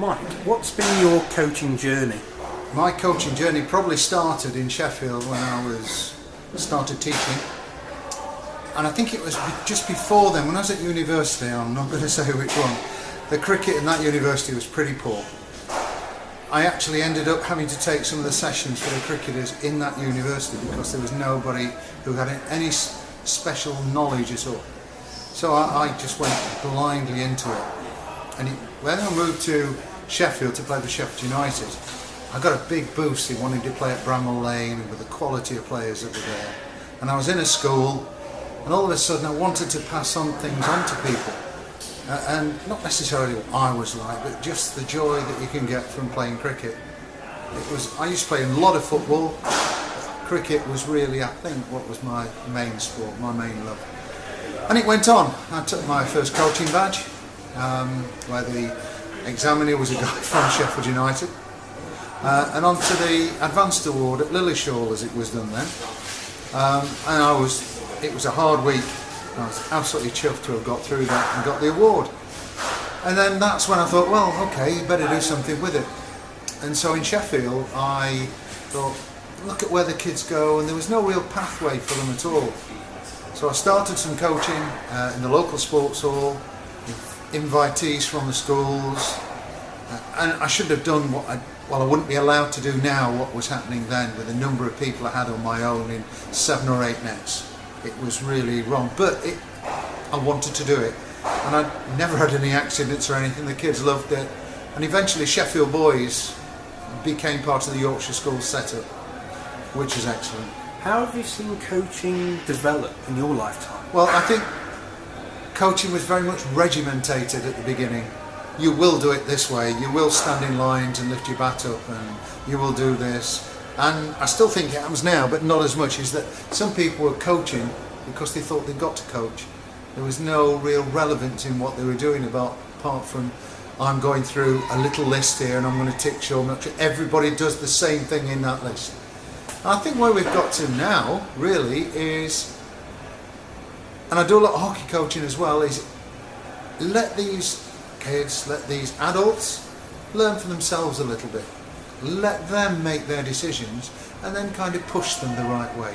Mike, what's been your coaching journey? My coaching journey probably started in Sheffield when I started teaching, and I think it was just before then, when I was at university. I'm not going to say which one. The cricket in that university was pretty poor. I actually ended up having to take some of the sessions for the cricketers in that university because there was nobody who had any special knowledge at all. So I just went blindly into it. And when I moved to Sheffield to play for Sheffield United, I got a big boost in wanting to play at Bramall Lane with the quality of players that were there. And I was in a school, and all of a sudden I wanted to pass on things on to people. And not necessarily what I was like, but just the joy that you can get from playing cricket. I used to play a lot of football. Cricket was really, I think, what was my main sport, my main love. And it went on. I took my first coaching badge, where the examiner was a guy from Sheffield United, and on to the Advanced Award at Lilleshall, as it was done then. And it was a hard week. I was absolutely chuffed to have got through that and got the award. And then that's when I thought, well, okay, you better do something with it. And so in Sheffield, I thought, look at where the kids go, and there was no real pathway for them at all. So I started some coaching in the local sports hall, with invitees from the schools, and I should have done I wouldn't be allowed to do now what was happening then with the number of people I had on my own in 7 or 8 nets. It was really wrong, but I wanted to do it, and I never had any accidents or anything. The kids loved it, and eventually Sheffield Boys became part of the Yorkshire Schools setup, which is excellent. How have you seen coaching develop in your lifetime? Well, I think coaching was very much regimentated at the beginning. You will do it this way, you will stand in lines and lift your bat up, and you will do this. And I still think it happens now, but not as much, is that some people were coaching because they thought they'd got to coach. There was no real relevance in what they were doing apart from, I'm going through a little list here and I'm going to tick sure. Everybody does the same thing in that list. And I think where we've got to now, really, is, and I do a lot of hockey coaching as well, is let these kids, let these adults learn for themselves a little bit. Let them make their decisions and then kind of push them the right way.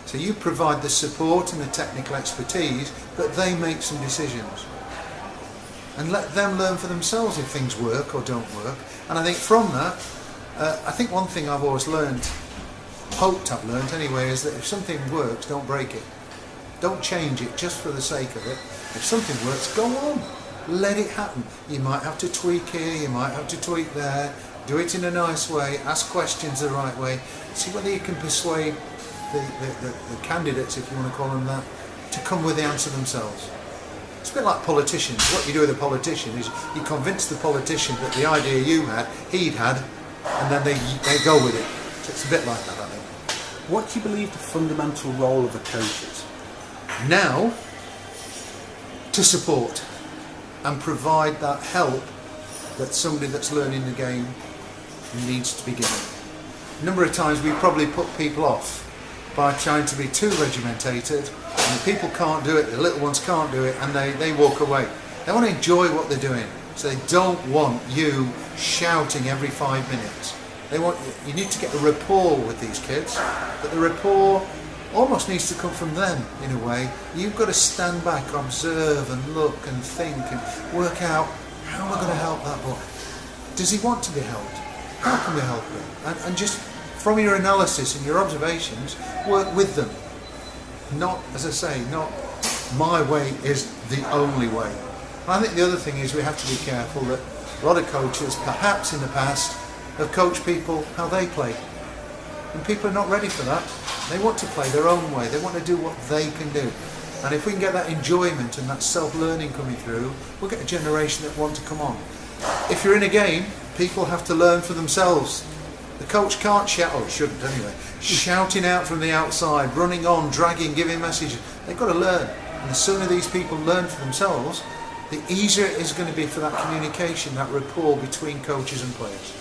So you provide the support and the technical expertise, but they make some decisions. And let them learn for themselves if things work or don't work. And I think from that, I think one thing I've always learned, hoped I've learned anyway, is that if something works, don't break it. Don't change it just for the sake of it. If something works, go on. Let it happen. You might have to tweak here, you might have to tweak there. Do it in a nice way, ask questions the right way, see whether you can persuade the candidates, if you want to call them that, to come with the answer themselves. It's a bit like politicians. What you do with a politician is you convince the politician that the idea you had, he'd had, and then they go with it. So it's a bit like that, I think. What do you believe the fundamental role of a coach is? Now, to support and provide that help that somebody that's learning the game needs to be given. A number of times we probably put people off by trying to be too regimentated, and the people can't do it, the little ones can't do it, and they walk away. They want to enjoy what they're doing, so they don't want you shouting every 5 minutes. You need to get a rapport with these kids, but the rapport almost needs to come from them in a way. You've got to stand back, observe and look and think and work out, how am I going to help that boy? Does he want to be helped? How can we help him? And just from your analysis and your observations, work with them. Not, as I say, not my way is the only way. And I think the other thing is we have to be careful that a lot of coaches, perhaps in the past, have coached people how they play. And people are not ready for that. They want to play their own way. They want to do what they can do. And if we can get that enjoyment and that self-learning coming through, we'll get a generation that want to come on. If you're in a game, people have to learn for themselves. The coach can't shout, or shouldn't anyway, shouting out from the outside, running on, dragging, giving messages. They've got to learn. And the sooner these people learn for themselves, the easier it is going to be for that communication, that rapport between coaches and players.